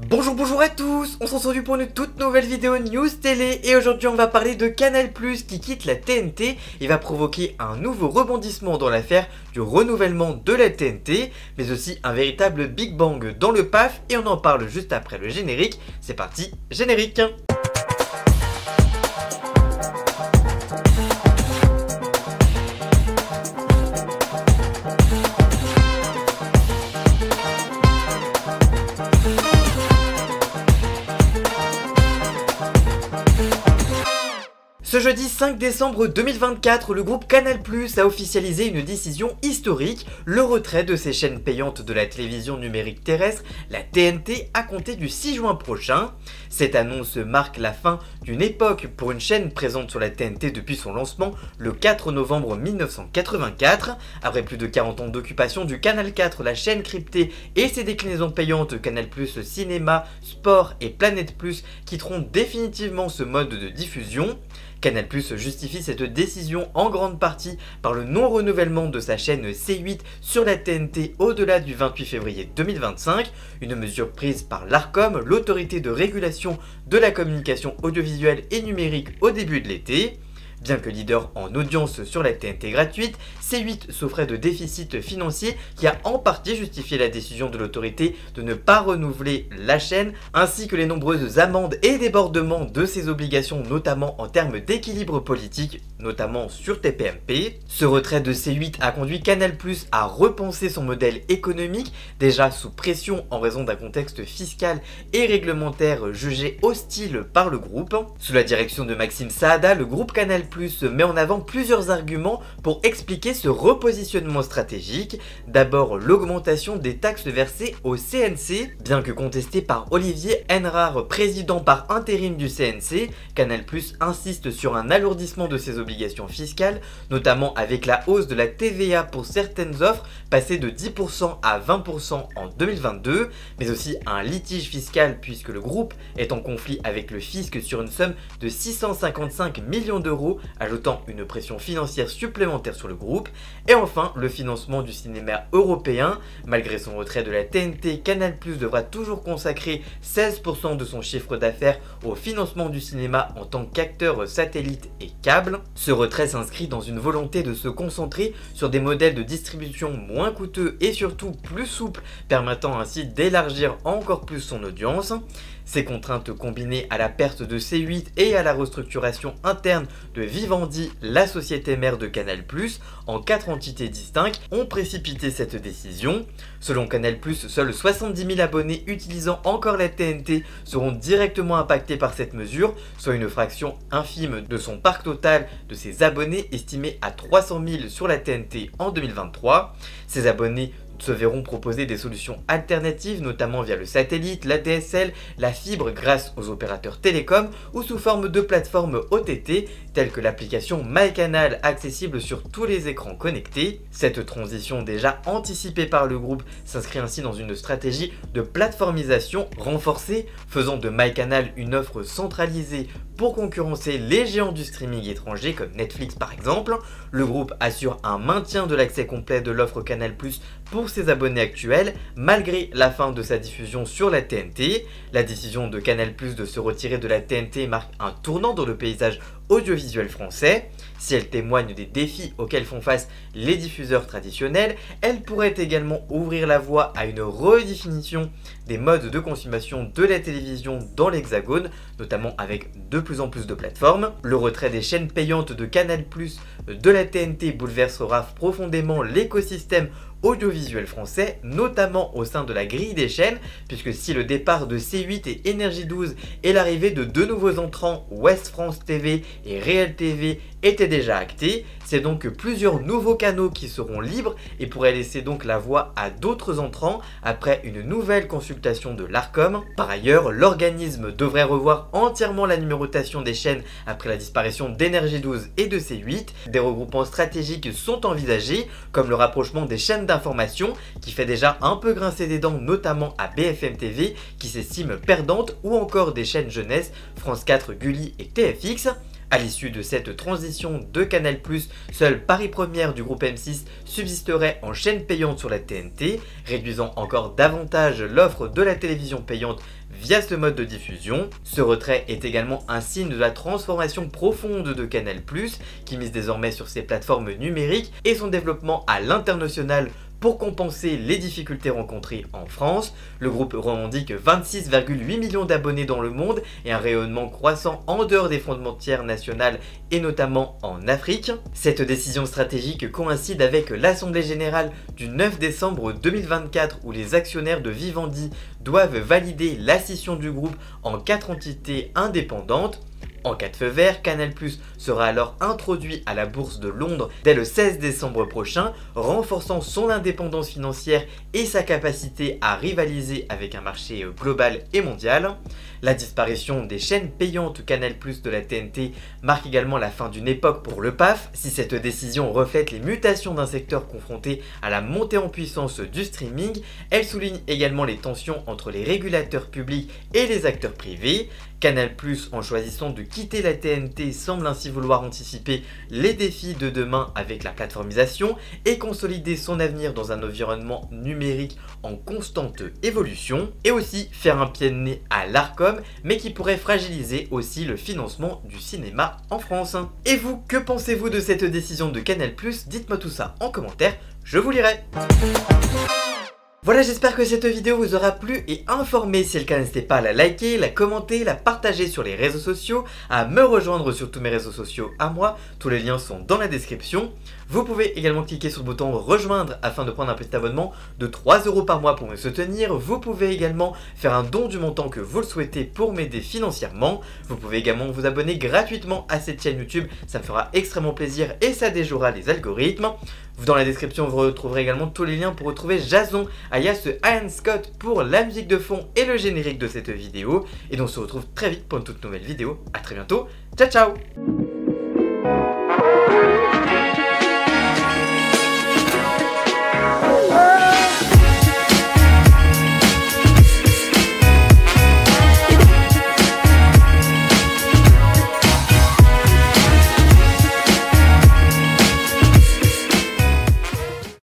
Bonjour à tous, on se retrouve pour une toute nouvelle vidéo news télé et aujourd'hui on va parler de Canal+ qui quitte la TNT et va provoquer un nouveau rebondissement dans l'affaire du renouvellement de la TNT, mais aussi un véritable Big Bang dans le PAF et on en parle juste après le générique. C'est parti, générique. Ce jeudi 5 décembre 2024, le groupe Canal+ a officialisé une décision historique, le retrait de ses chaînes payantes de la télévision numérique terrestre, la TNT, à compter du 6 juin prochain. Cette annonce marque la fin d'une époque pour une chaîne présente sur la TNT depuis son lancement le 4 novembre 1984. Après plus de 40 ans d'occupation du Canal 4, la chaîne cryptée et ses déclinaisons payantes Canal+, Cinéma, Sport et Planète+, quitteront définitivement ce mode de diffusion. Canal+ justifie cette décision en grande partie par le non-renouvellement de sa chaîne C8 sur la TNT au-delà du 28 février 2025, une mesure prise par l'Arcom, l'autorité de régulation de la communication audiovisuelle et numérique au début de l'été. Bien que leader en audience sur la TNT gratuite, C8 souffrait de déficits financiers qui a en partie justifié la décision de l'autorité de ne pas renouveler la chaîne, ainsi que les nombreuses amendes et débordements de ses obligations, notamment en termes d'équilibre politique, notamment sur TPMP. Ce retrait de C8 a conduit Canal+ à repenser son modèle économique, déjà sous pression en raison d'un contexte fiscal et réglementaire jugé hostile par le groupe. Sous la direction de Maxime Saada, le groupe Canal+ met en avant plusieurs arguments pour expliquer ce repositionnement stratégique. D'abord, l'augmentation des taxes versées au CNC. Bien que contesté par Olivier Henrard, président par intérim du CNC, Canal+ insiste sur un alourdissement de ses obligations fiscales, notamment avec la hausse de la TVA pour certaines offres, passée de 10% à 20% en 2022, mais aussi un litige fiscal puisque le groupe est en conflit avec le fisc sur une somme de 655 millions d'euros, ajoutant une pression financière supplémentaire sur le groupe. Et enfin, le financement du cinéma européen. Malgré son retrait de la TNT, Canal+ devra toujours consacrer 16% de son chiffre d'affaires au financement du cinéma en tant qu'acteur satellite et câble. Ce retrait s'inscrit dans une volonté de se concentrer sur des modèles de distribution moins coûteux et surtout plus souples, permettant ainsi d'élargir encore plus son audience. Ces contraintes combinées à la perte de C8 et à la restructuration interne de Vivendi, la société mère de Canal+, en 4 entités distinctes, ont précipité cette décision. Selon Canal+, seuls 70 000 abonnés utilisant encore la TNT seront directement impactés par cette mesure, soit une fraction infime de son parc total de ses abonnés estimé à 300 000 sur la TNT en 2023. Ces abonnés se verront proposer des solutions alternatives, notamment via le satellite, la DSL, la fibre grâce aux opérateurs télécoms ou sous forme de plateformes OTT telles que l'application MyCanal accessible sur tous les écrans connectés. Cette transition déjà anticipée par le groupe s'inscrit ainsi dans une stratégie de plateformisation renforcée, faisant de MyCanal une offre centralisée pour concurrencer les géants du streaming étranger comme Netflix par exemple. Le groupe assure un maintien de l'accès complet de l'offre Canal+ pour ses abonnés actuels, malgré la fin de sa diffusion sur la TNT. La décision de Canal+ de se retirer de la TNT marque un tournant dans le paysage audiovisuel français. Si elle témoigne des défis auxquels font face les diffuseurs traditionnels, elle pourrait également ouvrir la voie à une redéfinition des modes de consommation de la télévision dans l'Hexagone, notamment avec de plus en plus de plateformes. Le retrait des chaînes payantes de Canal+ de la TNT bouleversera profondément l'écosystème audiovisuel français, notamment au sein de la grille des chaînes, puisque si le départ de C8 et Énergie 12 et l'arrivée de deux nouveaux entrants, Ouest France TV et Réel TV, étaient déjà actés, c'est donc plusieurs nouveaux canaux qui seront libres et pourraient laisser donc la voie à d'autres entrants après une nouvelle consultation de l'Arcom. Par ailleurs, l'organisme devrait revoir entièrement la numérotation des chaînes après la disparition d'Énergie 12 et de C8. Des regroupements stratégiques sont envisagés, comme le rapprochement des chaînes d'information qui fait déjà un peu grincer des dents, notamment à BFM TV qui s'estime perdante, ou encore des chaînes jeunesse France 4, Gulli et TFX. À l'issue de cette transition de Canal+, seule Paris Première du groupe M6 subsisterait en chaîne payante sur la TNT, réduisant encore davantage l'offre de la télévision payante via ce mode de diffusion. Ce retrait est également un signe de la transformation profonde de Canal+, qui mise désormais sur ses plateformes numériques et son développement à l'international pour compenser les difficultés rencontrées en France. Le groupe revendique 26,8 millions d'abonnés dans le monde et un rayonnement croissant en dehors des frontières nationales et notamment en Afrique. Cette décision stratégique coïncide avec l'Assemblée Générale du 9 décembre 2024 où les actionnaires de Vivendi doivent valider la scission du groupe en 4 entités indépendantes. En cas de feu vert, Canal+ sera alors introduit à la bourse de Londres dès le 16 décembre prochain, renforçant son indépendance financière et sa capacité à rivaliser avec un marché global et mondial. La disparition des chaînes payantes Canal+ de la TNT marque également la fin d'une époque pour le PAF. Si cette décision reflète les mutations d'un secteur confronté à la montée en puissance du streaming, elle souligne également les tensions entre les régulateurs publics et les acteurs privés. Canal+, en choisissant de quitter la TNT, semble ainsi vouloir anticiper les défis de demain avec la plateformisation et consolider son avenir dans un environnement numérique en constante évolution, et aussi faire un pied de nez à l'Arcom, mais qui pourrait fragiliser aussi le financement du cinéma en France. Et vous, que pensez-vous de cette décision de Canal+? Dites-moi tout ça en commentaire, je vous lirai. Voilà, j'espère que cette vidéo vous aura plu et informé. Si c'est le cas, n'hésitez pas à la liker, la commenter, la partager sur les réseaux sociaux, à me rejoindre sur tous mes réseaux sociaux à moi. Tous les liens sont dans la description. Vous pouvez également cliquer sur le bouton rejoindre afin de prendre un petit abonnement de 3 € par mois pour me soutenir. Vous pouvez également faire un don du montant que vous le souhaitez pour m'aider financièrement. Vous pouvez également vous abonner gratuitement à cette chaîne YouTube, ça me fera extrêmement plaisir et ça déjouera les algorithmes. Dans la description, vous retrouverez également tous les liens pour retrouver Jason, alias Ian Scott, pour la musique de fond et le générique de cette vidéo. Et donc on se retrouve très vite pour une toute nouvelle vidéo. A très bientôt, ciao ciao.